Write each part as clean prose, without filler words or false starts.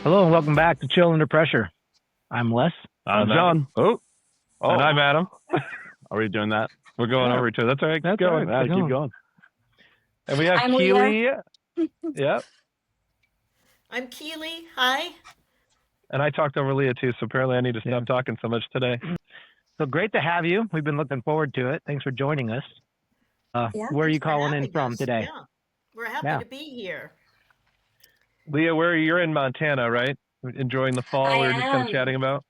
Hello and welcome back to Chill Under Pressure. I'm Les. I'm John. Oh, And I'm Adam. are we doing that? We're going over each other. That's all right. That's Keep all going. right. Keep going. And we have I'm Keilly. Leia. Yep. I'm Keilly. Hi. And I talked over Leah too, so apparently I need to stop talking so much today. So great to have you. We've been looking forward to it. Thanks for joining us. Where are you Thanks for calling in having from us. today? Yeah, we're happy Yeah. to be here. Leah, you're in Montana, right? Enjoying the fall. I We were just kind of am. chatting about.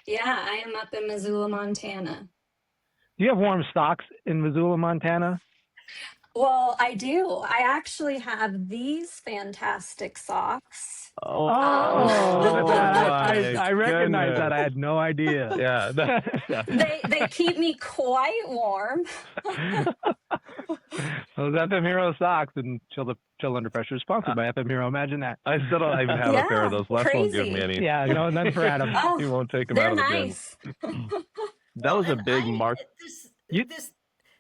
Yeah, I am up in Missoula, Montana. Do you have warm socks in Missoula, Montana? Well, I do. I actually have these fantastic socks. Oh, my I recognize goodness. that. I had no idea. Yeah. They keep me quite warm. Those FM Hero socks and Chill Under Pressure is sponsored by FM Hero. Imagine that. I still don't even have a pair of those. Les won't give me crazy. any. Yeah, no, none for Adam. Oh, He won't take them they're out of the bin. nice. That was a And big mark. You-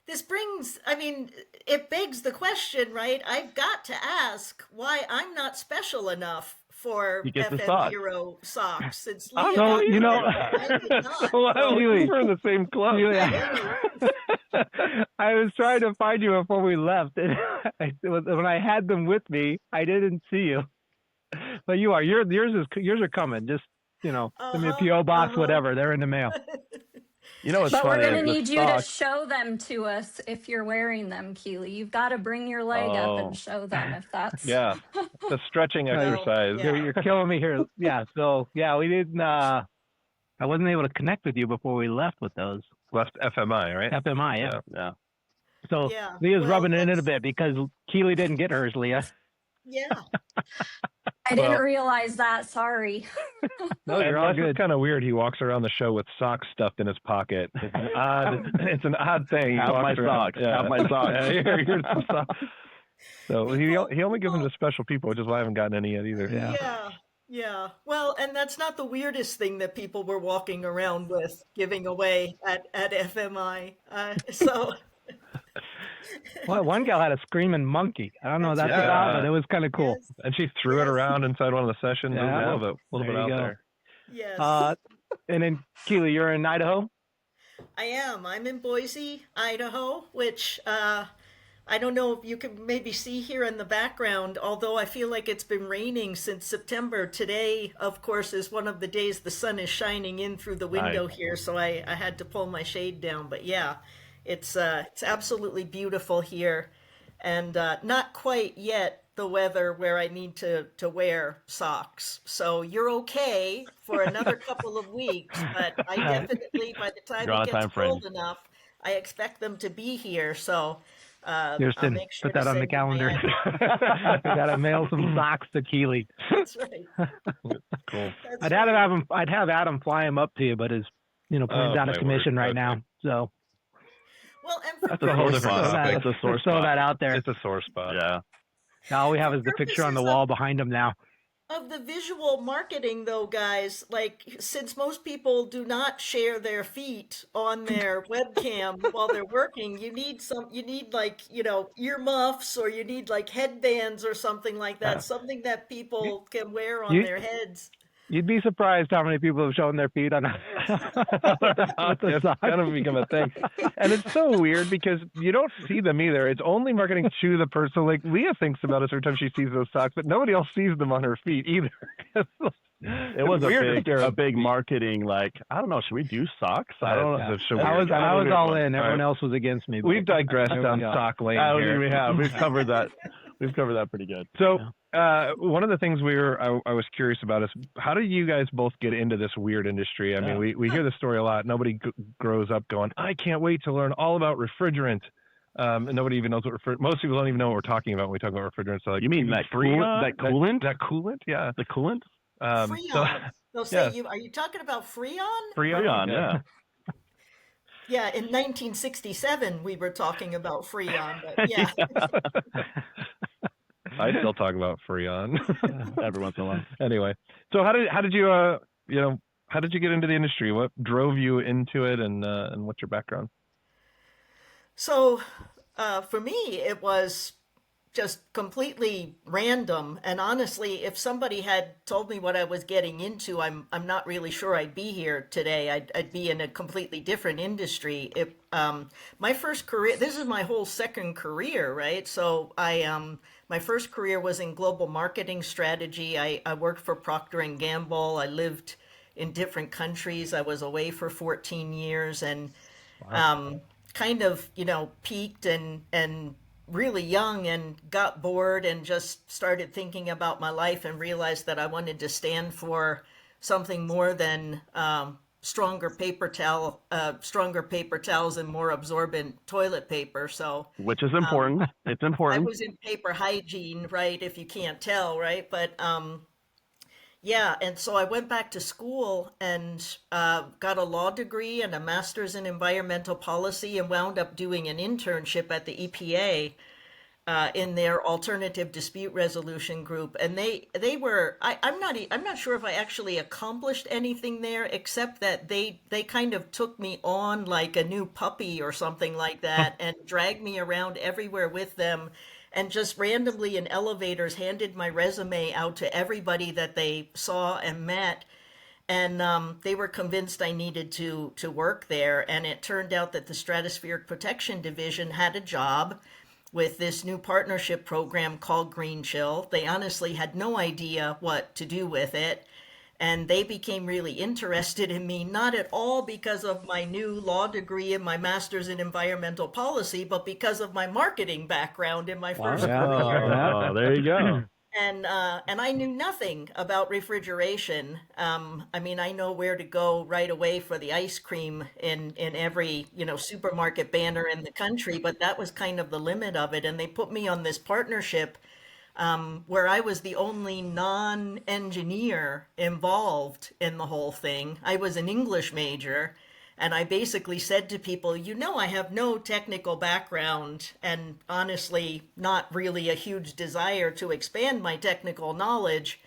This brings. I mean, it begs the question, right? I've got to ask why I'm not special enough for You get the FM socks. Hero socks. Since Oh, Leah no, got you know- them, I did not. Well, Keilly. we're in the same club. I was trying to find you before we left, and when I had them with me, I didn't see you. But you are. Yours are coming. Just send me a PO box, whatever. They're in the mail. You know what's But we're funny? going to The need you to socks- show them to us if you're wearing them, Keeley. You've got to bring your leg up Oh. and show them if that's... Yeah. The stretching No, exercise. yeah. You're killing me here. Yeah. So we didn't. I wasn't able to connect with you before we left with those Left FMI, right? FMI. Yeah. Yeah. So Yeah, Leah's well, rubbing it in a that's- bit because Keeley didn't get hers, Leah. Yeah. I didn't Well- realize that. Sorry. No, you're all good. It's kind of weird. He walks around the show with socks stuffed in his pocket. It's an odd thing. He Have walks my around- socks. Have my socks. Yeah, here's some socks. So he only gives them to special people, which is why I haven't gotten any yet either. Yeah. Yeah. Well, and that's not the weirdest thing that people were walking around with giving away at FMI. So Well, one gal had a screaming monkey. I don't know what that's Yeah. about, but it was kind of cool. yes, And she threw it around inside one of the sessions. Yeah. It was a little There bit you out go. there. yes. And then Keeley, you're in Idaho. I am. I'm in Boise, Idaho, which I don't know if you can maybe see here in the background, although I feel like it's been raining since September. Today, of course, is one of the days the sun is shining in through the window here, so I had to pull my shade down. But yeah, it's absolutely beautiful here, and not quite yet the weather where I need to wear socks. So you're okay for another couple of weeks, but I definitely, by the time You're on it a time gets frame. cold enough, I expect them to be here. So I'll Kirsten, make sure put that to on the send you calendar. my I gotta mail some socks to Keeley. That's right. Cool. That's I'd right. have Adam fly him up to you, but his plane's Oh, out of my commission word. right now. So Well, and for That's a whole different throw topic. that, It's a sore throw spot. that out there. It's a sore spot. Yeah. All we have is the picture on the purposes wall of- behind him now. Of the visual marketing, though, guys, like since most people do not share their feet on their webcam while they're working, you need like, earmuffs, or you need like headbands or something like that, something that people can wear on You- their heads. You'd be surprised how many people have shown their feet on It's kind of become a thing. And it's so weird because you don't see them either. It's only marketing to the person. Like Leah thinks about us every time she sees those socks, but nobody else sees them on her feet either. It was weird to stare a at big marketing, like, I don't know, should we do socks? I don't know. It's so I weird. was all in. All Everyone right. else was against me. but- We've digressed There we down go. sock lane I here. we have. We've covered that. We've covered that pretty good. So one of the things I was curious about is how do you guys both get into this weird industry? I mean, we hear this story a lot. Nobody grows up going, I can't wait to learn all about refrigerant. And nobody even knows what most people don't even know what we're talking about when we talk about refrigerants. So like, You mean that Freon? coolant? That coolant? That coolant? Yeah. The coolant? Freon. They'll say yeah. are you talking about Freon? Freon, yeah. Yeah, in 1967 we were talking about Freon, but yeah. I still talk about Freon. Every once in a while. Anyway, so how did you how did you get into the industry? What drove you into it, and what's your background? So for me, it was just completely random. And honestly, if somebody had told me what I was getting into, I'm not really sure I'd be here today. I'd be in a completely different industry. My first career, this is my whole second career, right? So my first career was in global marketing strategy. I worked for Procter and Gamble. I lived in different countries. I was away for 14 years and kind of, peaked and really young and got bored and just started thinking about my life and realized that I wanted to stand for something more than stronger paper towels and more absorbent toilet paper. So, Which is important. It's I important. was in paper hygiene, right? If you can't tell, right? But yeah, and so I went back to school and got a law degree and a master's in environmental policy and wound up doing an internship at the EPA in their alternative dispute resolution group. And they were I'm not sure if I actually accomplished anything there except that they kind of took me on like a new puppy or something like that and dragged me around everywhere with them and just randomly in elevators handed my resume out to everybody that they saw and met. And they were convinced I needed to work there. And it turned out that the Stratospheric Protection Division had a job with this new partnership program called Green Chill. They honestly had no idea what to do with it. And they became really interested in me, not at all because of my new law degree and my master's in environmental policy, but because of my marketing background in my first career. Oh, there you go. And I knew nothing about refrigeration. I mean, I know where to go right away for the ice cream in every supermarket banner in the country, but that was kind of the limit of it. And they put me on this partnership where I was the only non-engineer involved in the whole thing. I was an English major, and I basically said to people, I have no technical background and honestly not really a huge desire to expand my technical knowledge.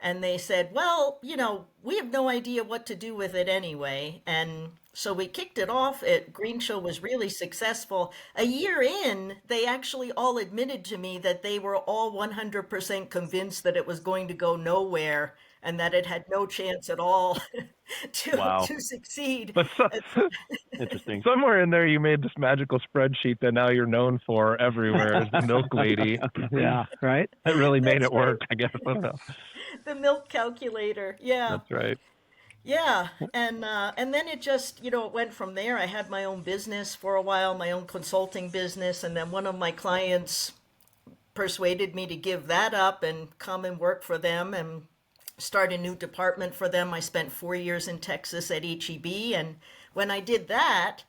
And they said, well, we have no idea what to do with it anyway. And so we kicked it off. Green Show was really successful. A year in, they actually all admitted to me that they were all 100% convinced that it was going to go nowhere and that it had no chance at all to succeed. But Interesting. somewhere in there, you made this magical spreadsheet that now you're known for everywhere as the milk lady. Yeah, right. That really made That's it work, right. I guess. I don't know. The milk calculator. Yeah. That's right. Yeah, and then it just it went from there. I had my own business for a while, my own consulting business, and then one of my clients persuaded me to give that up and come and work for them and start a new department for them. I spent 4 years in Texas at HEB, and when I did that,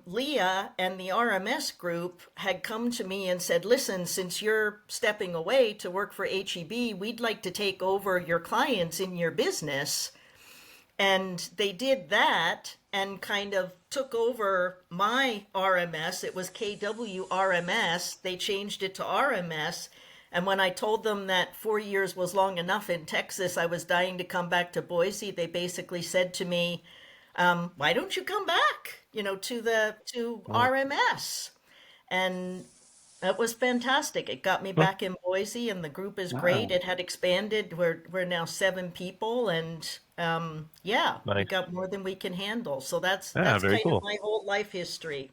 Leah and the RMS group had come to me and said, listen, since you're stepping away to work for HEB, we'd like to take over your clients in your business. And they did that and kind of took over my RMS. It was KWRMS. They changed it to RMS. And when I told them that 4 years was long enough in Texas, I was dying to come back to Boise, they basically said to me, why don't you come back, to RMS? And that was fantastic. It got me back in Boise, and the group is great. It had expanded. We're now 7 people, and we Nice. got more than we can handle. So that's very kind cool. of my whole life history.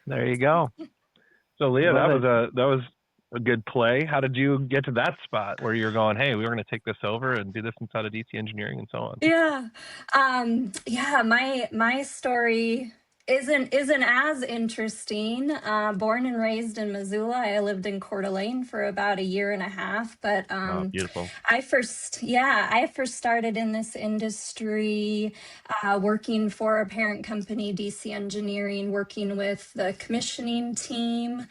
There you go. So Leah, Love that was a good play. How did you get to that spot where you're going, hey, we're going to take this over and do this inside of DC Engineering and so on? Yeah. My story isn't as interesting. Born and raised in Missoula. I lived in Coeur d'Alene for about a year and a half, but Beautiful. I first started in this industry working for a parent company, DC Engineering, working with the commissioning team,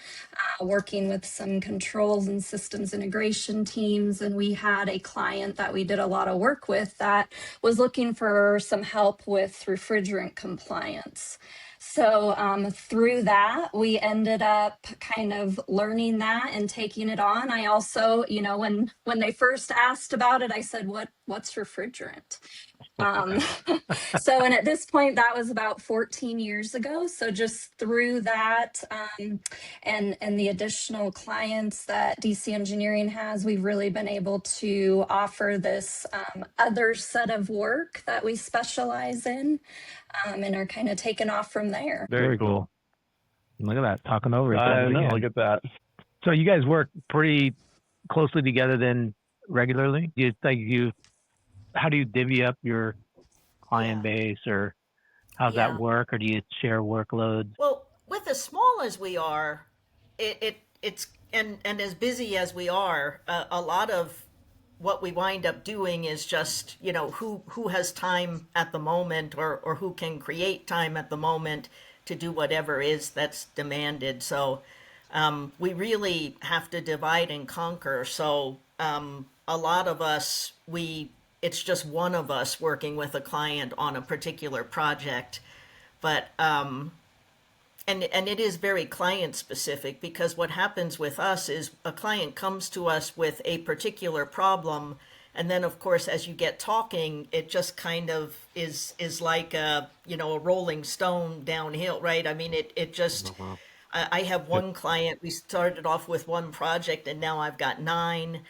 working with some controls and systems integration teams. And we had a client that we did a lot of work with that was looking for some help with refrigerant compliance. So through that, we ended up kind of learning that and taking it on. I also, when they first asked about it, I said, what's refrigerant? Um, and at this point, that was about 14 years ago. So just through that and the additional clients that DC Engineering has, we've really been able to offer this other set of work that we specialize in and are kind of taken off from there. Very cool. Look at that, talking over each I other know. again. Look at that. So you guys work pretty closely together then regularly? How do you divvy up your client base, or how's that work, or do you share workloads? Well, with as small as we are, it's and as busy as we are, a lot of what we wind up doing is just, you know, who has time at the moment, or who can create time at the moment to do whatever is that's demanded. So we really have to divide and conquer. So a lot of us, it's just one of us working with a client on a particular project. But and it is very client specific, because what happens with us is a client comes to us with a particular problem, and then of course as you get talking, it just kind of is like a rolling stone downhill, right? I mean, it just I have one client. We started off with one project, and now I've got 9.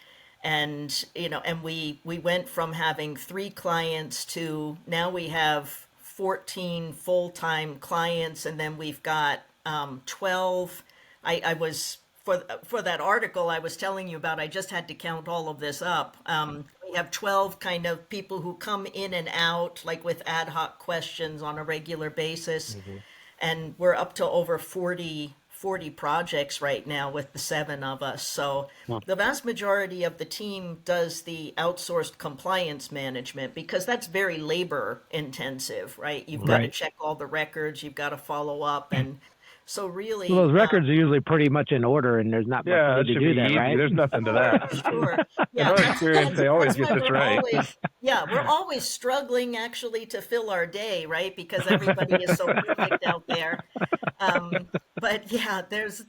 And and we went from having 3 clients to now we have 14 full-time clients, and then we've got 12. I was for that article I was telling you about, I just had to count all of this up. We have 12 kind of people who come in and out, like with ad hoc questions on a regular basis. And we're up to over 40 projects right now with the 7 of us. So the vast majority of the team does the outsourced compliance management, because that's very labor intensive, right? You've got to check all the records, you've got to follow up. And so really, those records are usually pretty much in order, and there's not much Yeah, to should do be that, easy. right? There's nothing to that. sure. Yeah, In our experience, they always get why this we're right. we're always struggling actually to fill our day, right? Because everybody is so perfect out there. But yeah, there's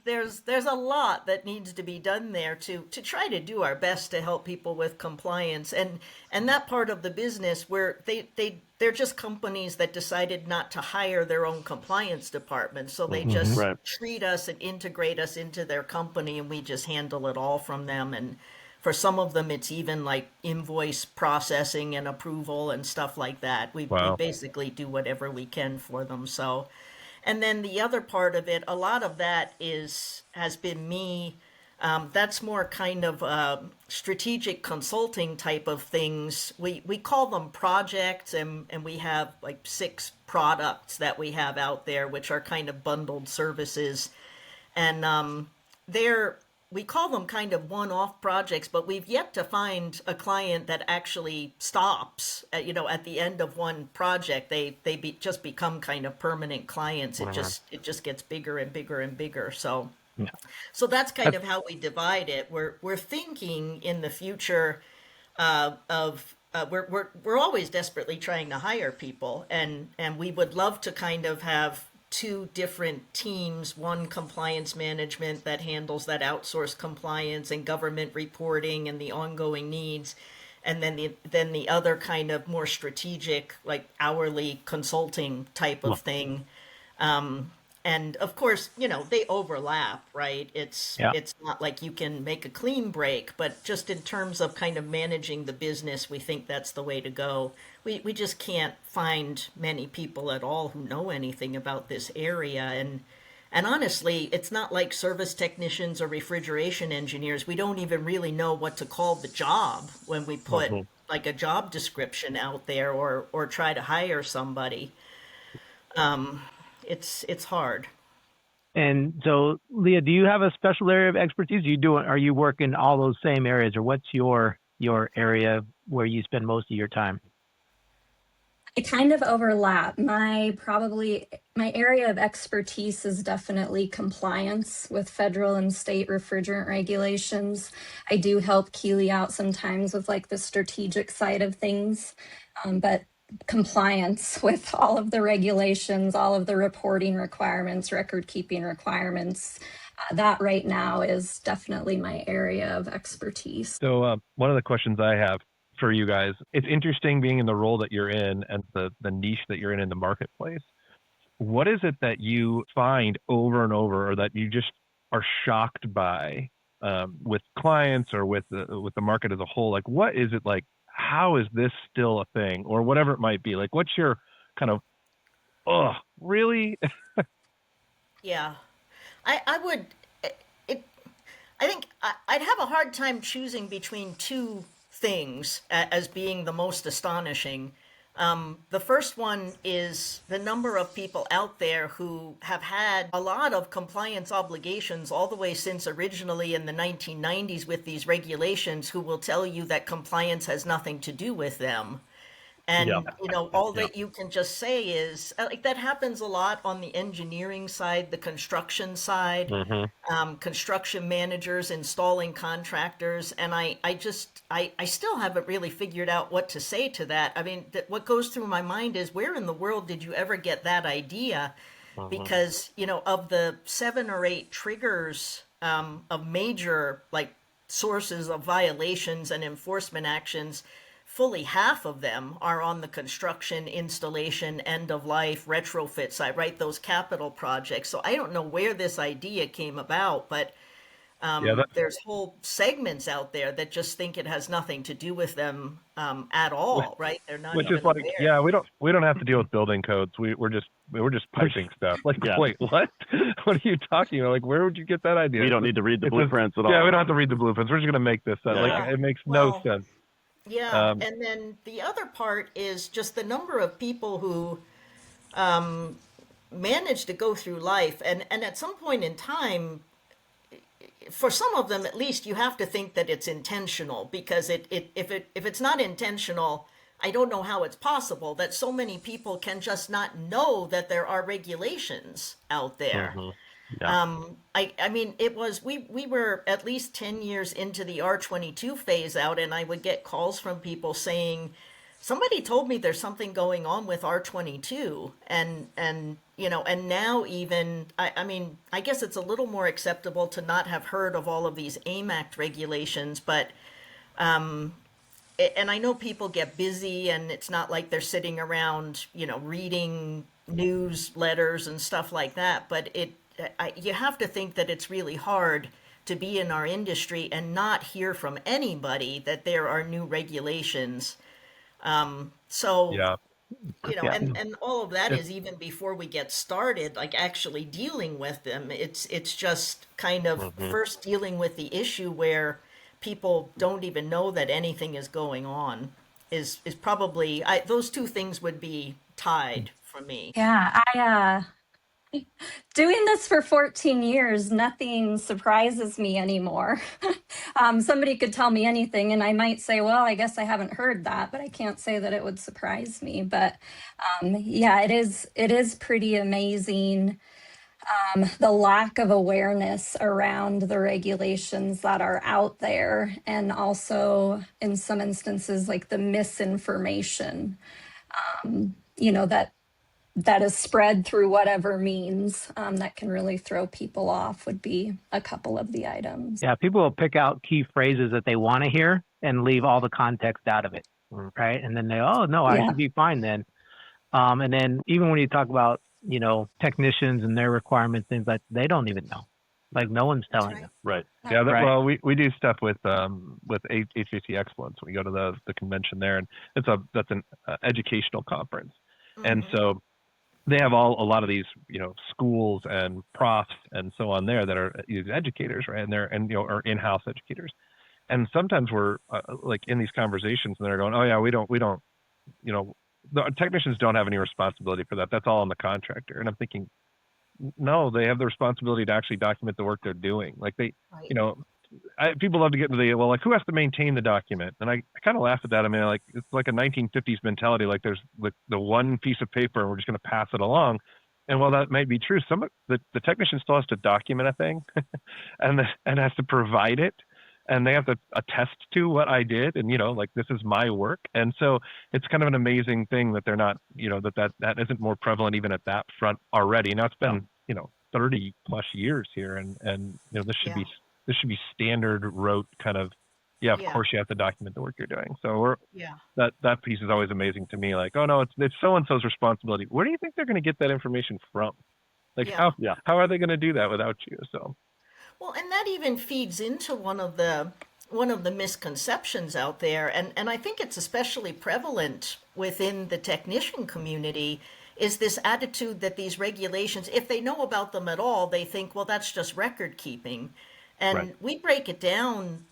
a lot that needs to be done there to try to do our best to help people with compliance, and that part of the business where they're just companies that decided not to hire their own compliance department, so they just treat us and integrate us into their company, and we just handle it all from them. And for some of them, it's even like invoice processing and approval and stuff like that. We basically do whatever we can for them. So. And then the other part of it, a lot of that has been me. That's more kind of strategic consulting type of things. We call them projects, and we have like 6 products that we have out there, which are kind of bundled services. And we call them kind of one-off projects, but we've yet to find a client that actually stops at the end of one project. They just become kind of permanent clients. It just gets bigger and bigger and bigger. So that's kind of how we divide it. We're thinking in the future we're always desperately trying to hire people, and we would love to kind of have 2 different teams, one compliance management that handles that outsourced compliance and government reporting and the ongoing needs, and then the other kind of more strategic, like hourly consulting type of thing. And of course, they overlap, right? It's not like you can make a clean break, but just in terms of kind of managing the business, we think that's the way to go. We just can't find many people at all who know anything about this area. And honestly, it's not like service technicians or refrigeration engineers. We don't even really know what to call the job when we put like a job description out there or try to hire somebody. It's hard. And so, Leah, do you have a special area of expertise? Are you working all those same areas, or what's your area where you spend most of your time? I kind of overlap. My area of expertise is definitely compliance with federal and state refrigerant regulations. I do help Keilly out sometimes with like the strategic side of things, but compliance with all of the regulations, all of the reporting requirements, record keeping requirements, that right now is definitely my area of expertise. So one of the questions I have for you guys. It's interesting being in the role that you're in and the niche that you're in the marketplace. What is it that you find over and over, or that you just are shocked by with clients or with the market as a whole? Like, what is it like? How is this still a thing, or whatever it might be? Like, what's your kind of, oh, really? Yeah, I would. I think I'd have a hard time choosing between two things as being the most astonishing. The first one is the number of people out there who have had a lot of compliance obligations all the way since originally in the 1990s with these regulations, who will tell you that compliance has nothing to do with them. And, all that you can just say is, like, that happens a lot on the engineering side, the construction side, construction managers installing contractors. And I still haven't really figured out what to say to that. I mean, what goes through my mind is, where in the world did you ever get that idea? Because, of the 7 or 8 triggers of major, like, sources of violations and enforcement actions, fully half of them are on the construction, installation, end of life, retrofit side, right? Those capital projects. So I don't know where this idea came about, but there's whole segments out there that just think it has nothing to do with them at all, right? They're not Which even is like, aware. we don't have to deal with building codes. We're just piping stuff. Like, wait, what? What are you talking about? Like, where would you get that idea? We don't need to read the blueprints at all. Yeah, we don't have to read the blueprints. We're just gonna make this. Like, it makes no sense. Yeah, and then the other part is just the number of people who manage to go through life, and at some point in time, for some of them at least, you have to think that it's intentional, because if it's not intentional, I don't know how it's possible that so many people can just not know that there are regulations out there. I mean, it was, we were at least 10 years into the R22 phase out, and I would get calls from people saying, somebody told me there's something going on with R22. And now even, I mean, I guess it's a little more acceptable to not have heard of all of these AIM Act regulations, but, and I know people get busy, and it's not like they're sitting around, reading newsletters and stuff like that, but you have to think that it's really hard to be in our industry and not hear from anybody that there are new regulations. And all of that is even before we get started, like, actually dealing with them. It's just kind of first dealing with the issue where people don't even know that anything is going on is probably, those two things would be tied for me. Yeah, doing this for 14 years, nothing surprises me anymore. Somebody could tell me anything, and I might say, well, I guess I haven't heard that, but I can't say that it would surprise me. But it is pretty amazing, the lack of awareness around the regulations that are out there, and also in some instances, like, the misinformation, that is spread through whatever means, that can really throw people off, would be a couple of the items. Yeah, people will pick out key phrases that they want to hear and leave all the context out of it, right? And then they, oh, no, I should be fine then. And then even when you talk about, technicians and their requirements, things like, they don't even know. Like, no one's telling them. Right. Yeah. Well, we do stuff with HVAC Excellence. We go to the convention there, and that's an educational conference. And so they have a lot of these, schools and profs and so on there that are educators, right? And are in-house educators. And sometimes we're like in these conversations, and they're going, oh yeah, we don't, the technicians don't have any responsibility for that. That's all on the contractor. And I'm thinking, no, they have the responsibility to actually document the work they're doing. Like, they, people love to get into the, well, like, who has to maintain the document? And I kind of laugh at that. I mean, like, it's like a 1950s mentality. Like, there's the one piece of paper, and we're just going to pass it along. And while that might be true, some of the technician still has to document a thing and has to provide it. And they have to attest to what I did. And, like, this is my work. And so it's kind of an amazing thing that they're not, that isn't more prevalent even at that front already. Now, it's been, 30 plus years here. And this should be standard rote kind of yeah, of Yeah. course you have to document the work you're doing. So Yeah. that piece is always amazing to me. Like, oh no, it's so and so's responsibility. Where do you think they're going to get that information from? Like, Yeah. how are they going to do that without you? So Well, and that even feeds into one of the misconceptions out there, and I think it's especially prevalent within the technician community, is this attitude that these regulations, if they know about them at all, they think, well, that's just record keeping. And Right. we break it down,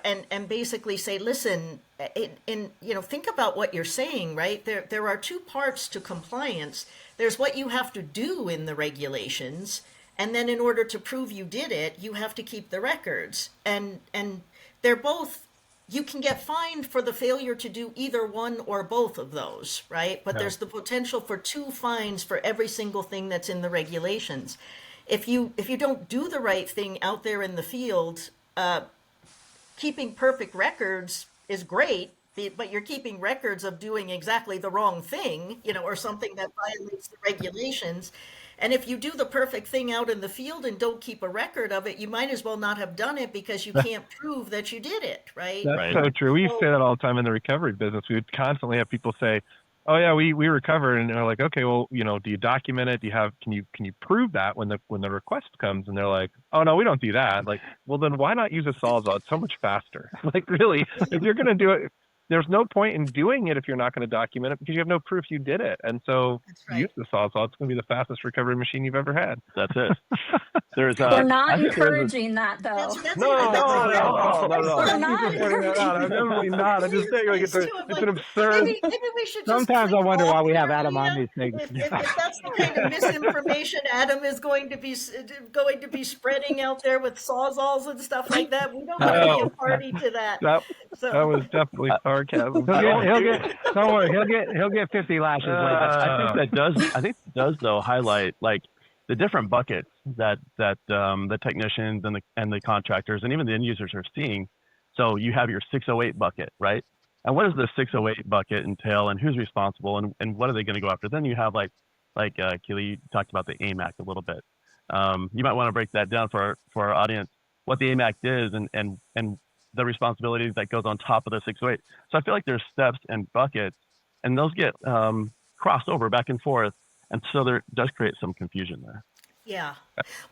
and basically say, listen, think about what you're saying, right? There are two parts to compliance. There's what you have to do in the regulations, and then in order to prove you did it, you have to keep the records. And they're both, you can get fined for the failure to do either one or both of those, right? But there's the potential for 2 fines for every single thing that's in the regulations. If you don't do the right thing out there in the field, keeping perfect records is great, but you're keeping records of doing exactly the wrong thing, or something that violates the regulations. And if you do the perfect thing out in the field and don't keep a record of it, you might as well not have done it because you can't prove that you did it, right? that's so true. We say that all the time in the recovery business. We would constantly have people say, "Oh yeah, we recovered," and they're like, "Okay, well, do you document it? Do you have can you prove that when the request comes?" And they're like, "Oh no, we don't do that." Like, well then why not use a Sawzall? It's so much faster. Like really, if you're gonna do it, there's no point in doing it if you're not going to document it because you have no proof you did it. And so use the Sawzall. It's going to be the fastest recovery machine you've ever had. That's it. There's We're not I think encouraging that, though. That's No, that's not at all. We're Thank you not for pointing that out. I'm definitely not. I'm just saying, like, it's an absurd. Maybe we should just Sometimes I click wonder why off we have here, Adam on Leah. these things. If that's the kind of misinformation Adam is going to be spreading out there with sawzalls and stuff like that, we don't want to be a party to that. That So was definitely sarcasm. Don't worry, he'll get 50 lashes later. I think that does though highlight like the different buckets that the technicians and the contractors and even the end users are seeing. So you have your 608 bucket, right? And what does the 608 bucket entail, and who's responsible, and what are they going to go after? Then you have like Keilly, you talked about the AIM Act a little bit. You might want to break that down for our audience, what the AIM Act is, and the responsibility that goes on top of the 608. So I feel like there's steps and buckets, and those get crossed over back and forth, and so there does create some confusion there. yeah,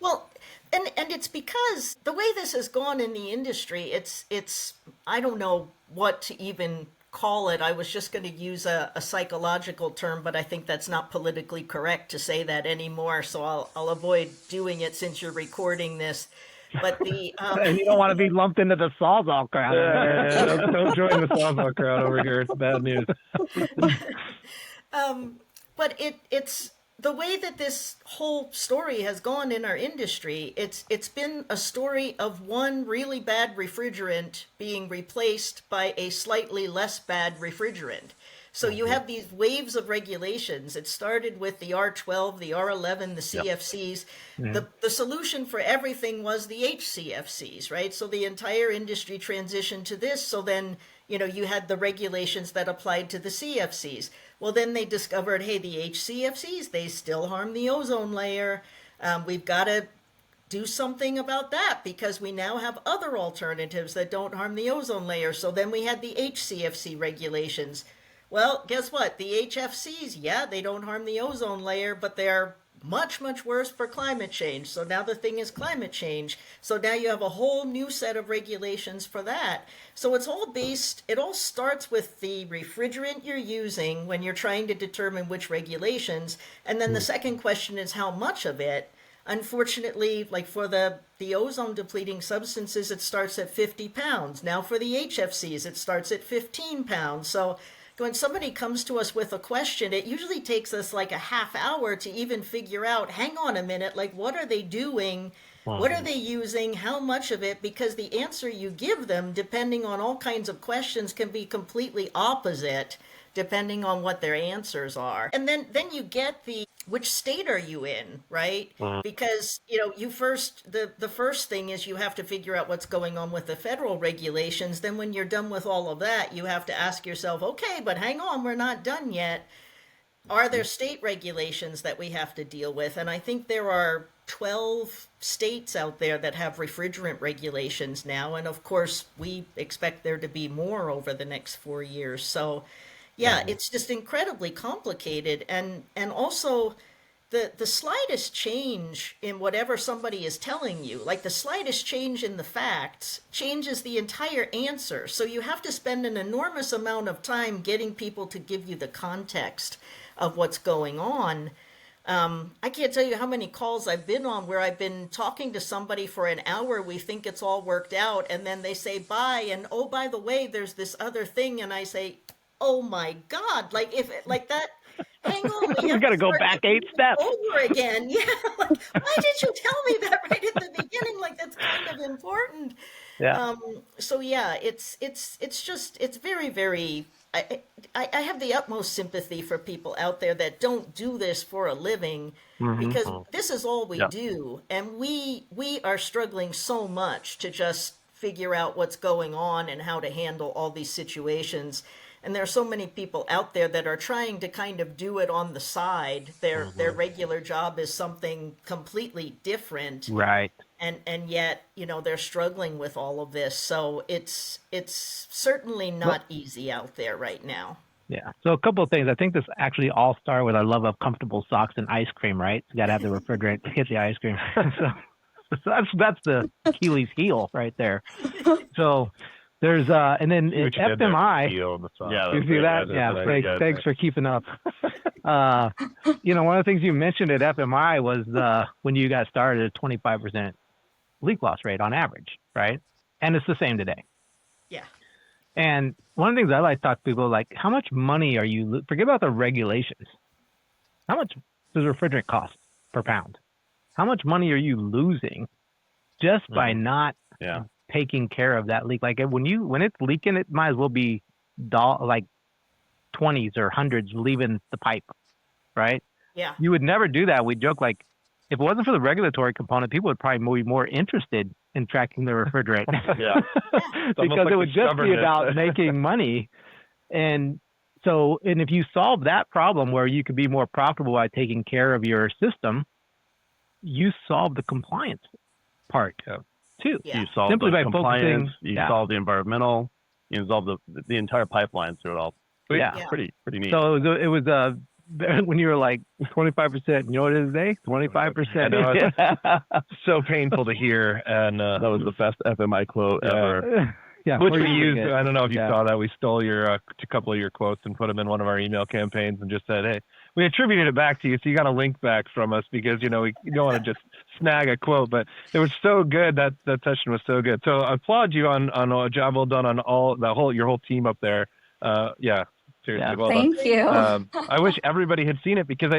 well, and it's because the way this has gone in the industry, it's I don't know what to even call it. I was just going to use a psychological term, but I think that's not politically correct to say that anymore. So I'll avoid doing it since you're recording this. But the And you don't want to be lumped into the Sawzall crowd. Don't join the Sawzall crowd over here. It's bad news. but it's the way that this whole story has gone in our industry. It's been a story of one really bad refrigerant being replaced by a slightly less bad refrigerant. So you have these waves of regulations. It started with the R12, the R11, the CFCs. The solution for everything was the HCFCs, right? So the entire industry transitioned to this. So then, you had the regulations that applied to the CFCs. Well, then they discovered, hey, the HCFCs, they still harm the ozone layer. We've got to do something about that because we now have other alternatives that don't harm the ozone layer. So then we had the HCFC regulations. Well, guess what? The HFCs, yeah, they don't harm the ozone layer, but they're much, much worse for climate change. So now the thing is climate change. So now you have a whole new set of regulations for that. So it all starts with the refrigerant you're using when you're trying to determine which regulations. And then the second question is how much of it. Unfortunately, like for the ozone depleting substances, it starts at 50 pounds. Now for the HFCs, it starts at 15 pounds. So when somebody comes to us with a question, it usually takes us like a half hour to even figure out, hang on a minute, like what are they doing? Wow. What are they using? How much of it? Because the answer you give them, depending on all kinds of questions, can be completely opposite depending on what their answers are. And then you get which state are you in, right? Because, the first thing is you have to figure out what's going on with the federal regulations. Then when you're done with all of that, you have to ask yourself, okay, but hang on, we're not done yet. Are there state regulations that we have to deal with? And I think there are 12 states out there that have refrigerant regulations now, and of course, we expect there to be more over the next 4 years. So, yeah, it's just incredibly complicated, and also the slightest change in whatever somebody is telling you, like the slightest change in the facts, changes the entire answer. So you have to spend an enormous amount of time getting people to give you the context of what's going on. I can't tell you how many calls I've been on where I've been talking to somebody for an hour. We think it's all worked out, and then they say bye, and oh, by the way, there's this other thing, and I say, oh my God, like if like that. Hang on, we You have got to to go start back the 8 meeting steps. over again. Yeah, like why did you tell me that right at the beginning? Like that's kind of important. Yeah. So yeah, it's just it's very very. I have the utmost sympathy for people out there that don't do this for a living because this is all we Yeah. do, and we are struggling so much to just figure out what's going on and how to handle all these situations. And there are so many people out there that are trying to kind of do it on the side. Their regular job is something completely different, Right. and yet they're struggling with all of this. So it's certainly not easy out there right now. Yeah. So a couple of things. I think this actually all started with our love of comfortable socks and ice cream, right? You got to have the refrigerant to get the ice cream. So that's the Achilles heel right there. So there's and then Which you did there, FMI. heel on the side. Yeah, You see that? Yeah. Thanks for keeping up. One of the things you mentioned at FMI was when you got started, a 25% leak loss rate on average, right? And it's the same today. Yeah. And one of the things I like to talk to people like, how much money are you? Forget about the regulations. How much does refrigerant cost per pound? How much money are you losing just by not taking care of that leak? Like when it's leaking, it might as well be like 20s or hundreds leaving the pipe, right? Yeah. You would never do that. We joke like, if it wasn't for the regulatory component, people would probably be more interested in tracking the refrigerant. Yeah. Because it would just be about making money. And if you solve that problem where you could be more profitable by taking care of your system, you solve the compliance part too. Yeah. You solve Simply the by compliance, focusing- you solve the environmental, you solve the entire pipeline through it all. Yeah. Pretty neat. So it was when you were like 25%, you know what it is today? 25%. So painful to hear, and That was the best FMI quote ever. Yeah, which before we you used. forget. I don't know if you Yeah. saw that. We stole a couple of your quotes and put them in one of our email campaigns, and just said, "Hey, we attributed it back to you, so you got a link back from us because we don't want to just snag a quote." But it was so good, that session was so good. So I applaud you on a job well done on your whole team up there. Yeah, seriously, Yeah. well done. Thank you. I wish everybody had seen it because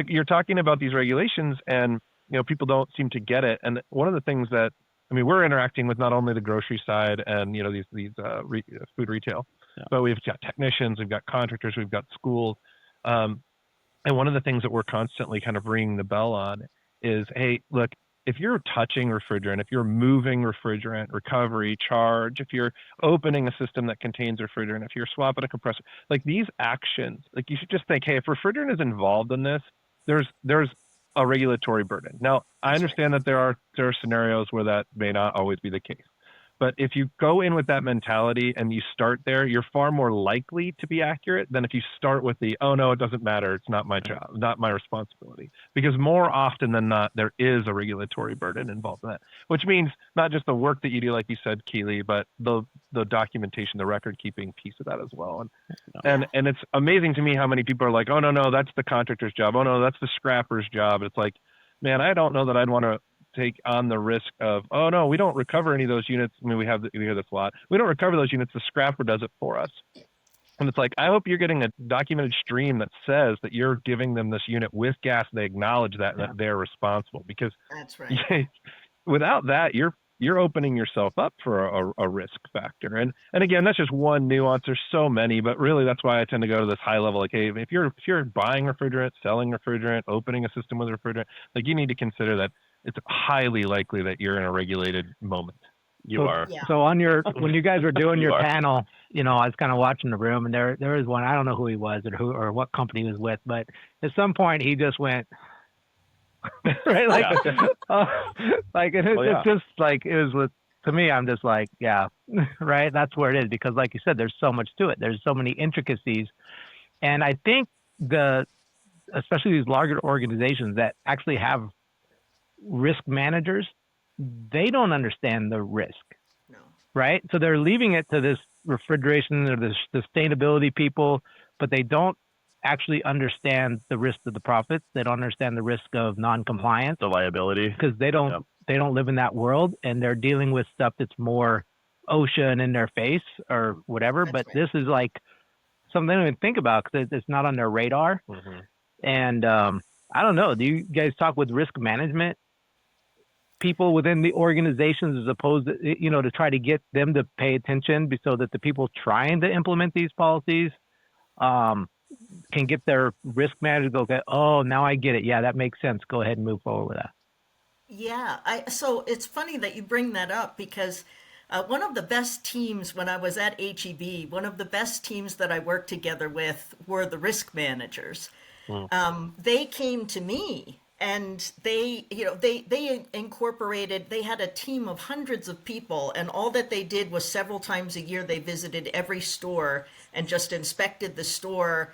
you're talking about these regulations and people don't seem to get it. And one of the things that we're interacting with not only the grocery side and these food retail, but we've got technicians, we've got contractors, we've got schools, and one of the things that we're constantly kind of ringing the bell on is, hey, look, if you're touching refrigerant, if you're moving refrigerant, recovery, charge, if you're opening a system that contains refrigerant, if you're swapping a compressor, like these actions, like you should just think, hey, if refrigerant is involved in this, there's a regulatory burden. Now, I understand that there are scenarios where that may not always be the case. But if you go in with that mentality and you start there, you're far more likely to be accurate than if you start with oh no, it doesn't matter. It's not my job, not my responsibility. Because more often than not, there is a regulatory burden involved in that, which means not just the work that you do, like you said, Keilly, but the documentation, the record keeping piece of that as well. And it's amazing to me how many people are like, oh no, that's the contractor's job. Oh no, that's the scrapper's job. It's like, man, I don't know that I'd want to take on the risk of, oh no, we don't recover any of those units. We hear this a lot. We don't recover those units. The scrapper does it for us. And it's like, I hope you're getting a documented stream that says that you're giving them this unit with gas. They acknowledge that and that they're responsible, because That's right. without that, you're opening yourself up for a risk factor. And again, that's just one nuance. There's so many, but really that's why I tend to go to this high level. Like, hey, if you're buying refrigerant, selling refrigerant, opening a system with refrigerant, like you need to consider that it's highly likely that you're in a regulated moment. You are. Yeah. So when you guys were doing your panel, I was kind of watching the room, and there was one, I don't know who he was or what company he was with, but at some point he just went, right? Like, Yeah. it's just like it was with. To me, I'm just like, yeah, right. That's where it is because, like you said, there's so much to it. There's so many intricacies, and I think especially these larger organizations that actually have risk managers, they don't understand the risk, No. right? So they're leaving it to this refrigeration or the sustainability people, but they don't actually understand the risk of the profits. They don't understand the risk of non-compliance, The liability. because they don't live in that world, and they're dealing with stuff that's more OSHA and in their face or whatever. That's but right. This is like something they don't even think about because it's not on their radar. Mm-hmm. And I don't know. Do you guys talk with risk management people within the organizations as opposed to, to try to get them to pay attention so that the people trying to implement these policies can get their risk manager to go, oh, now I get it. Yeah, that makes sense. Go ahead and move forward with that. Yeah, so it's funny that you bring that up because one of the best teams when I was at HEB, one of the best teams that I worked together with were the risk managers. They came to me and they incorporated, they had a team of hundreds of people, and all that they did was several times a year they visited every store and just inspected the store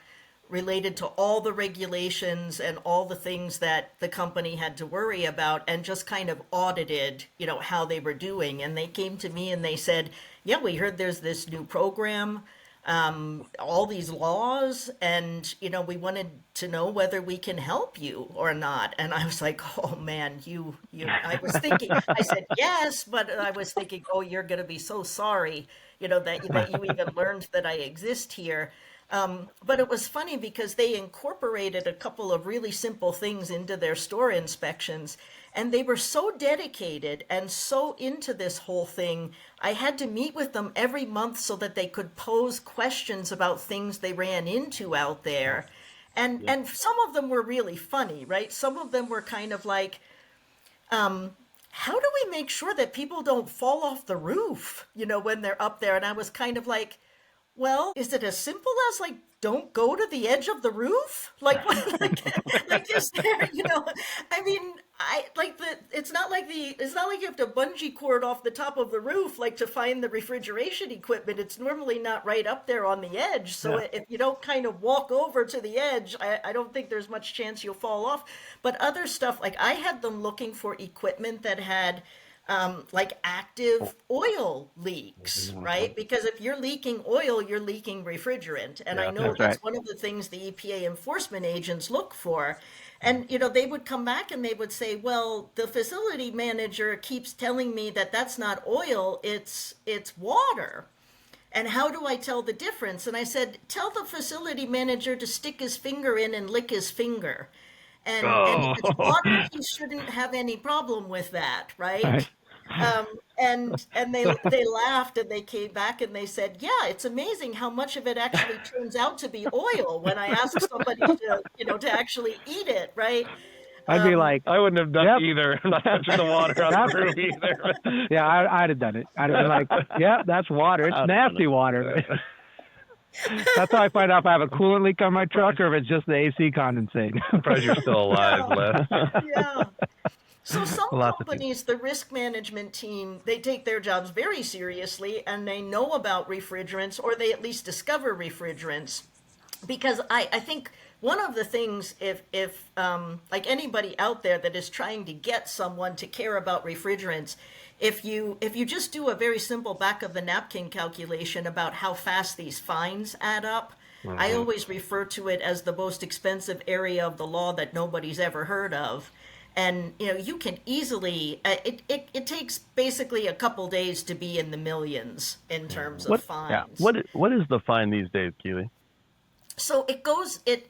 related to all the regulations and all the things that the company had to worry about, and just kind of audited, how they were doing. And they came to me and they said, yeah, we heard there's this new program, all these laws, and, we wanted to know whether we can help you or not. And I was like, oh man, I was thinking, I said, yes, but I was thinking, oh, you're going to be so sorry, that you even learned that I exist here. But it was funny because they incorporated a couple of really simple things into their store inspections, and they were so dedicated and so into this whole thing. I had to meet with them every month so that they could pose questions about things they ran into out there. And some of them were really funny, right? Some of them were kind of like, how do we make sure that people don't fall off the roof, when they're up there? And I was kind of like, well, is it as simple as like, don't go to the edge of the roof? Like, like is there, I mean, it's not like you have to bungee cord off the top of the roof, like to find the refrigeration equipment. It's normally not right up there on the edge. So if you don't kind of walk over to the edge, I don't think there's much chance you'll fall off. But other stuff, like I had them looking for equipment that had like active oil leaks, right? Because if you're leaking oil, you're leaking refrigerant. And I know that's one of the things the EPA enforcement agents look for. And, they would come back and they would say, well, the facility manager keeps telling me that that's not oil, it's water. And how do I tell the difference? And I said, tell the facility manager to stick his finger in and lick his finger. And if it's water, he shouldn't have any problem with that, right? And they laughed and they came back and they said, yeah, it's amazing how much of it actually turns out to be oil when I ask somebody to actually eat it, right? I'd be like, I wouldn't have done either. I'm not touching the water on the roof either. Yeah, I'd have done it. I'd have been like, yeah, that's water. It's nasty water. That's how I find out if I have a coolant leak on my truck or if it's just the AC condensate. I'm surprised you're still alive, Les. Yeah. So some companies, the risk management team, they take their jobs very seriously and they know about refrigerants, or they at least discover refrigerants. Because I think one of the things, if like anybody out there that is trying to get someone to care about refrigerants, if you just do a very simple back of the napkin calculation about how fast these fines add up, I always refer to it as the most expensive area of the law that nobody's ever heard of. And, you can easily, it takes basically a couple days to be in the millions in terms of fines. What is the fine these days, Keilly? So it goes, it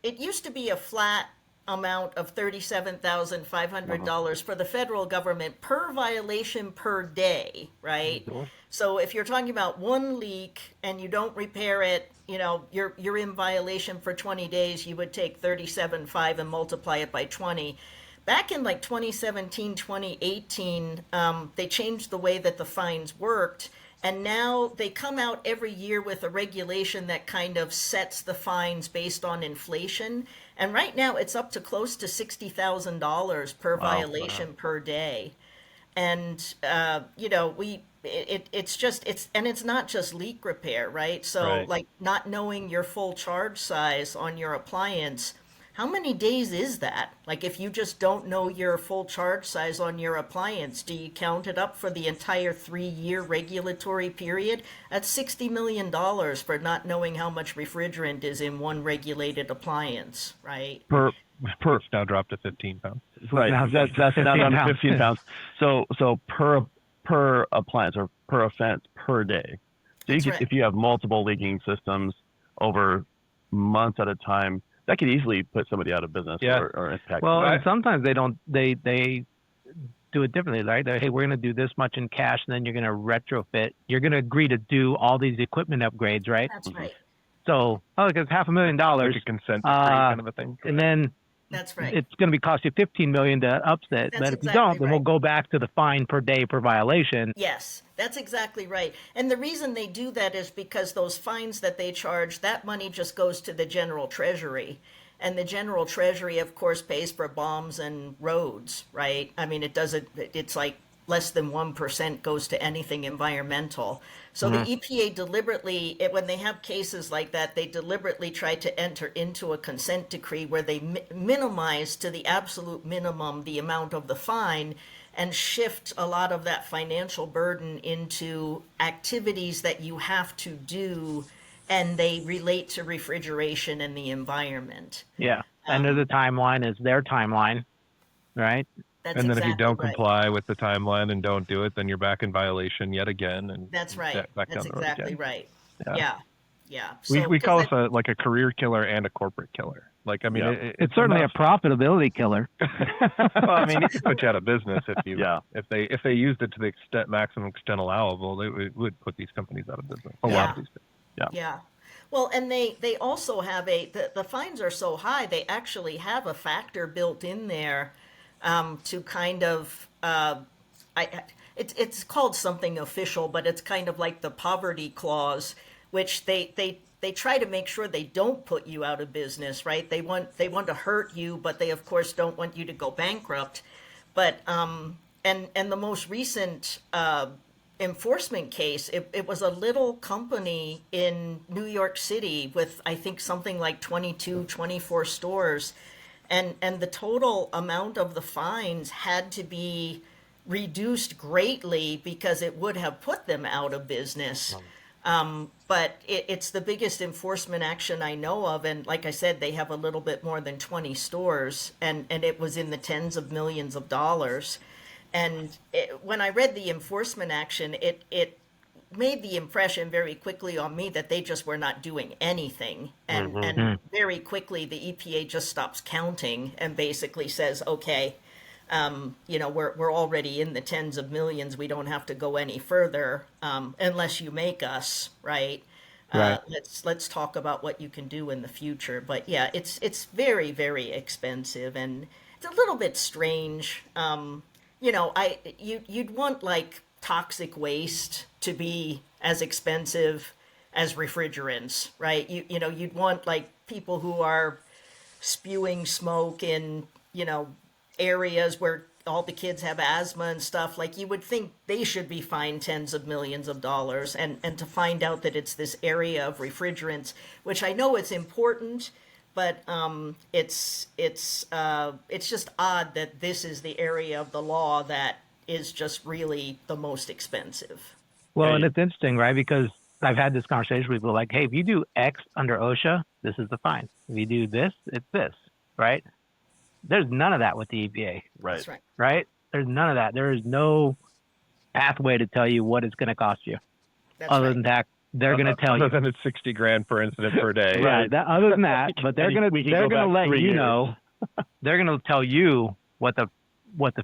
used to be a flat amount of $37,500 for the federal government per violation per day, right? So if you're talking about one leak and you don't repair it, you're in violation for 20 days, you would take 37.5 and multiply it by 20. Back in like 2017, 2018, they changed the way that the fines worked. And now they come out every year with a regulation that kind of sets the fines based on inflation. And right now it's up to close to $60,000 per violation per day. And it's not just leak repair, right? So Right. like not knowing your full charge size on your appliance, how many days is that? Like if you just don't know your full charge size on your appliance, do you count it up for the entire 3-year regulatory period? That's $60 million for not knowing how much refrigerant is in one regulated appliance, right? Per It's now dropped to 15 pounds. right. Now That's now down to 15 15 pounds. So per appliance or per offense per day. So That's right. if you have multiple leaking systems over months at a time, that could easily put somebody out of business Yeah. or impact. Well, Right. and sometimes they don't. They do it differently, right? Hey, we're going to do this much in cash, and then you're going to retrofit. You're going to agree to do all these equipment upgrades, right? That's right. So, it's $500,000, Like a consent decree kind of a thing. and then That's right. it's going to cost you $15 million to upset. That's But if you exactly don't, then we'll right. go back to the fine per day per violation. Yes, that's exactly right. And the reason they do that is because those fines that they charge, that money just goes to the general treasury. And the general treasury, of course, pays for bombs and roads, right? I mean, it's like less than 1% goes to anything environmental. So the EPA deliberately, when they have cases like that, they deliberately try to enter into a consent decree where they minimize to the absolute minimum the amount of the fine and shift a lot of that financial burden into activities that you have to do, and they relate to refrigeration and the environment. Yeah. And the timeline is their timeline, right? That's And then exactly if you don't right. comply with the timeline and don't do it, then you're back in violation yet again. And That's right. back That's down the road exactly again. right. Yeah. Yeah. We So, we 'cause call that- us a career killer and a corporate killer. Like, I mean, Yeah. It's certainly enough. a profitability killer. Well, I mean, it could put you out of business Yeah. if they used it to the maximum extent allowable. They would put these companies out of business. A lot Yeah. of these. Yeah. Well, and they also have the fines are so high, they actually have a factor built in there to kind of it's called something official, but it's kind of like the poverty clause, which they try to make sure they don't put you out of business, right? They want to hurt you, but they of course don't want you to go bankrupt. But and the most recent enforcement case, it was a little company in New York City with I think something like 22, 24 stores, and the total amount of the fines had to be reduced greatly because it would have put them out of business. But it's the biggest enforcement action I know of, and like I said, they have a little bit more than 20 stores, and it was in the tens of millions of dollars. And when I read the enforcement action, it made the impression very quickly on me that they just were not doing anything. And very quickly, the EPA just stops counting and basically says, okay, we're already in the tens of millions. We don't have to go any further unless you make us, right? Right. Let's talk about what you can do in the future. But yeah, it's very, very expensive, and it's a little bit strange. You'd want like toxic waste to be as expensive as refrigerants, right? You'd want like people who are spewing smoke in, areas where all the kids have asthma and stuff, like you would think they should be fined tens of millions of dollars, and to find out that it's this area of refrigerants, which I know it's important, but it's just odd that this is the area of the law that is just really the most expensive. Well, Yeah, and it's interesting, right? Because I've had this conversation with people like, hey, if you do X under OSHA, this is the fine. If you do this, it's this, right? There's none of that with the EPA, Right. That's right. right? There's none of that. There is no pathway to tell you what it's going to cost you. That's Other right. than that, they're going to tell Other you. than it's $60,000 per incident per day. Right. Other than that, but they're And we can go gonna back let 3 you years. know. They're gonna tell you what the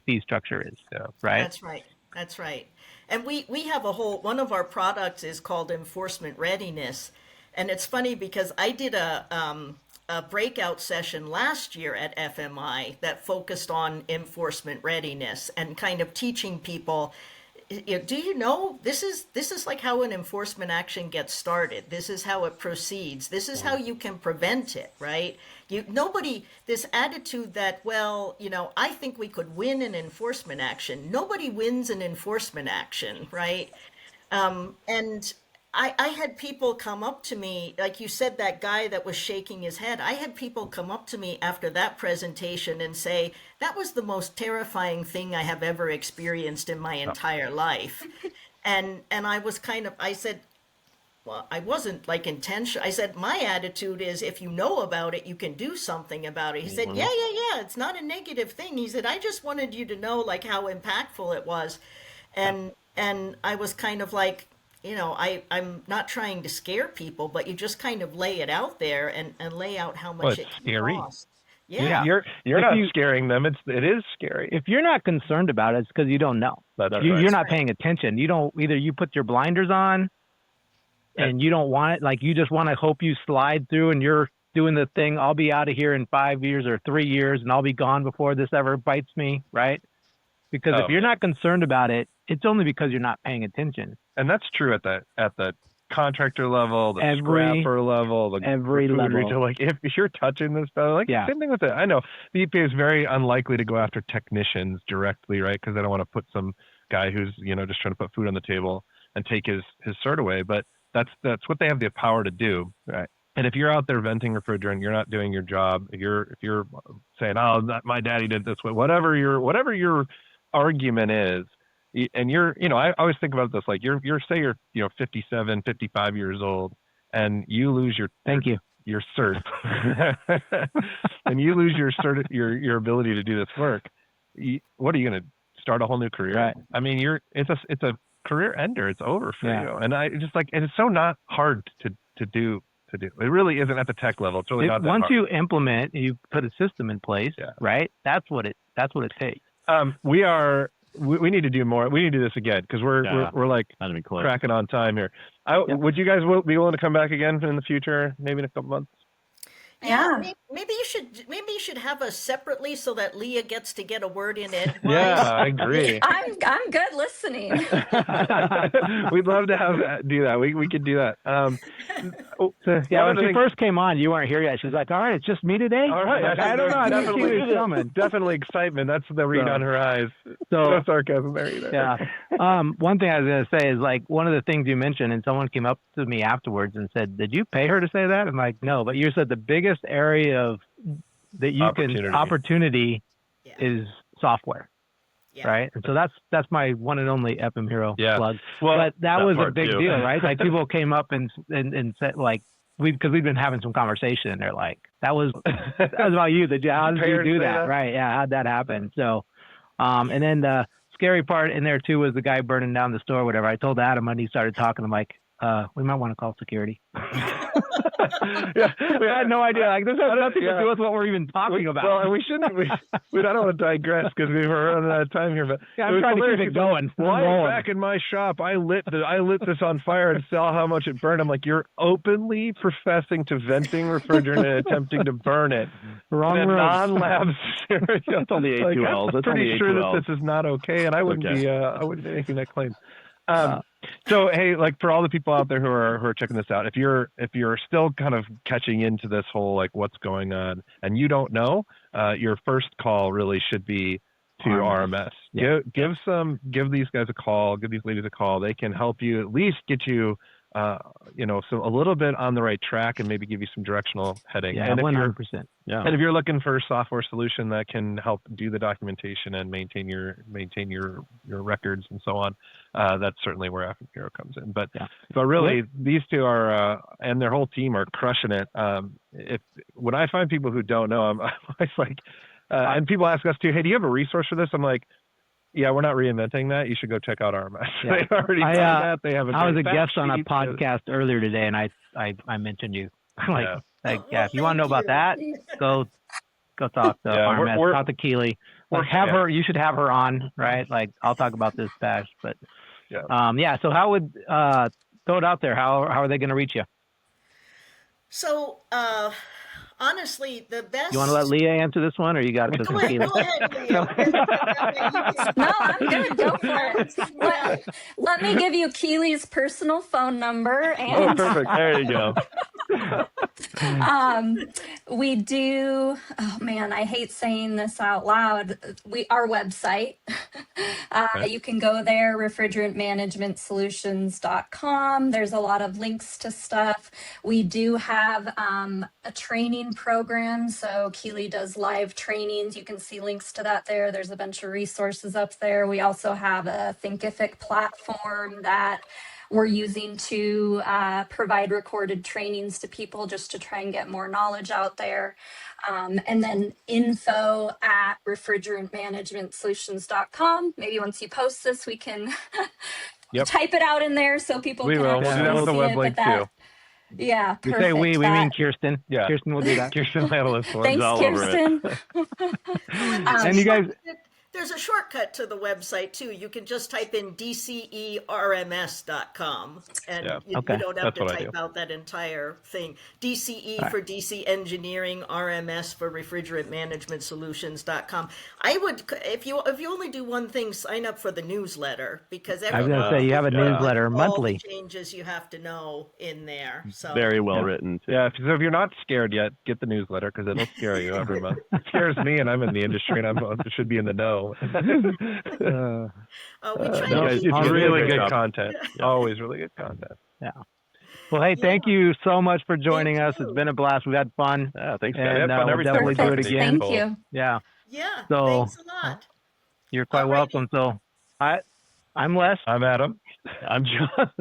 fee structure is. Yeah. Right. That's right. That's right. And we have one of our products is called enforcement readiness. And it's funny because I did a breakout session last year at FMI that focused on enforcement readiness and kind of teaching people, do you know this is like how an enforcement action gets started. This is how it proceeds. This is how you can prevent it, right? Nobody, this attitude that, well, I think we could win an enforcement action. Nobody wins an enforcement action, right? And I had people come up to me, like you said, that guy that was shaking his head. I had people come up to me after that presentation and say, that was the most terrifying thing I have ever experienced in my entire life. And I said, well, I wasn't like intentional. I said, my attitude is if you know about it, you can do something about it. He said, yeah. It's not a negative thing. He said, I just wanted you to know like how impactful it was. And I was kind of like, I'm not trying to scare people, but you just kind of lay it out there and lay out how much it can scary. cost. Yeah. You're not scaring them. It is scary. If you're not concerned about it, it's because you don't know. You're not paying attention. Either you put your blinders on and you don't want it, like you just want to hope you slide through and you're doing the thing, I'll be out of here in 5 years or 3 years and I'll be gone before this ever bites me, right? Because if you're not concerned about it, it's only because you're not paying attention. And that's true at the contractor level, the scrapper level, every level. Retail. Like if you're touching this stuff, same thing with it. I know the EPA is very unlikely to go after technicians directly, right? Because they don't want to put some guy who's just trying to put food on the table and take his cert away. But that's what they have the power to do, right? And if you're out there venting refrigerant, you're not doing your job. If you're saying, "Oh, my daddy did this way," whatever your argument is, and I always think about this, like you're 57, 55 years old and you lose your cert and you lose your cert, your ability to do this work. What are you going to start a whole new career? Right. I mean, it's a career ender. It's over for you. And I just and it's so not hard to do. It really isn't at the tech level. It's really not that once hard. you implement, you put a system in place, right? That's what it takes. We need to do more. We need to do this again because we're like cracking on time here. Would you guys be willing to come back again in the future, maybe in a couple months? Yeah, maybe you should have us separately so that Leah gets to get a word in edgewise. Yeah, I agree. I'm good listening. We'd love to do that. We could do that. When she first came on, you weren't here yet. She was like, "All right, it's just me today." All right, like, I don't know. Definitely excitement. That's the read on her eyes. So no sarcasm there either. Yeah. One thing I was going to say is like one of the things you mentioned, and someone came up to me afterwards and said, "Did you pay her to say that?" I'm like, "No," but you said the biggest area of that you opportunity is software. Yeah. Right. And so that's my one and only FM Hero plug. Well, but that was a big deal, right? Like people came up and said like because we've been having some conversation and they're like, that was about you. How did you do that? Right. Yeah. How'd that happen? So and then the scary part in there too was the guy burning down the store or whatever. I told Adam when he started talking, I'm like, we might want to call security. We had no idea. Like this has nothing to do with what we're even talking about. Well, and we shouldn't. I don't want to digress because we were running out of time here. But I'm trying to keep it going. Back in my shop, I lit this on fire and saw how much it burned. I'm like, you're openly professing to venting refrigerant and attempting to burn it. Wrong in a non-lab scenario. That's only A2Ls. I'm pretty sure that this is not okay, and I wouldn't be making that claim. So hey, like for all the people out there who are checking this out, if you're still kind of catching into this whole like what's going on and you don't know, your first call really should be to RMS. Give these guys a call, give these ladies a call. They can help you at least get you so a little bit on the right track and maybe give you some directional heading. Yeah, 100%. Yeah. And if you're looking for a software solution that can help do the documentation and maintain your records and so on, that's certainly where FM Hero comes in. But really, these two are and their whole team are crushing it. When I find people who don't know, I'm always like, and people ask us too, hey, do you have a resource for this? I'm like, yeah, we're not reinventing that. You should go check out RMS. Yeah. They already done that. They have I was a guest on a podcast earlier today, and I mentioned you. If you want to know about that, go talk to RMS. Talk to Keilly. Have her. You should have her on, right? Like I'll talk about this bash, but So how would throw it out there? How are they going to reach you? So honestly, the best. You want to let Leah answer this one, or you got this Go one, ahead, Keely? go ahead, Leah. That way you can- No, I'm good. Go for it. Let me give you Keely's personal phone number, Oh, and perfect. There you go. um, we do. Oh man, I hate saying this out loud. Our website. You can go there, refrigerantmanagementsolutions.com. There's a lot of links to stuff. We do have a training program. So Keely does live trainings. You can see links to that there. There's a bunch of resources up there. We also have a Thinkific platform that we're using to provide recorded trainings to people just to try and get more knowledge out there. And then info@refrigerantmanagementsolutions.com. Maybe once you post this, we can type it out in there so people We can will. We'll do that actually with the see web it. link But that, too. yeah, We perfect. say we mean Kirsten. Yeah. Kirsten will do that. Kirsten will handle this for us. Thanks, all over it. Kirsten. And you guys, There's a shortcut to the website too. You can just type in dcerms.com and Yeah. you don't have That's to what I type do. out that entire thing. DCE for DC Engineering, RMS for Refrigerant Management Solutions.com. I would, if you only do one thing, sign up for the newsletter because I was going to say, you have a newsletter all monthly. the changes you have to know in there. So Very well written. Too. Yeah, so if you're not scared yet, get the newsletter because it'll scare you every month. It scares me, and I'm in the industry, and I should be in the know. we try No, to it's keep really great good job. content. Always really good content. Yeah. Well, hey, thank you so much for joining us. you. It's been a blast. We've had fun. Yeah, thanks, And guys. had fun we'll every time definitely we do it talk to you. again. Thank you. Yeah. Yeah, So, thanks a lot. You're quite Alrighty. welcome. So, I'm Les. I'm Adam. I'm John.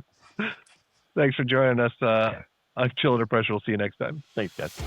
Thanks for joining us on Chill Under Pressure. We'll see you next time. Thanks, guys.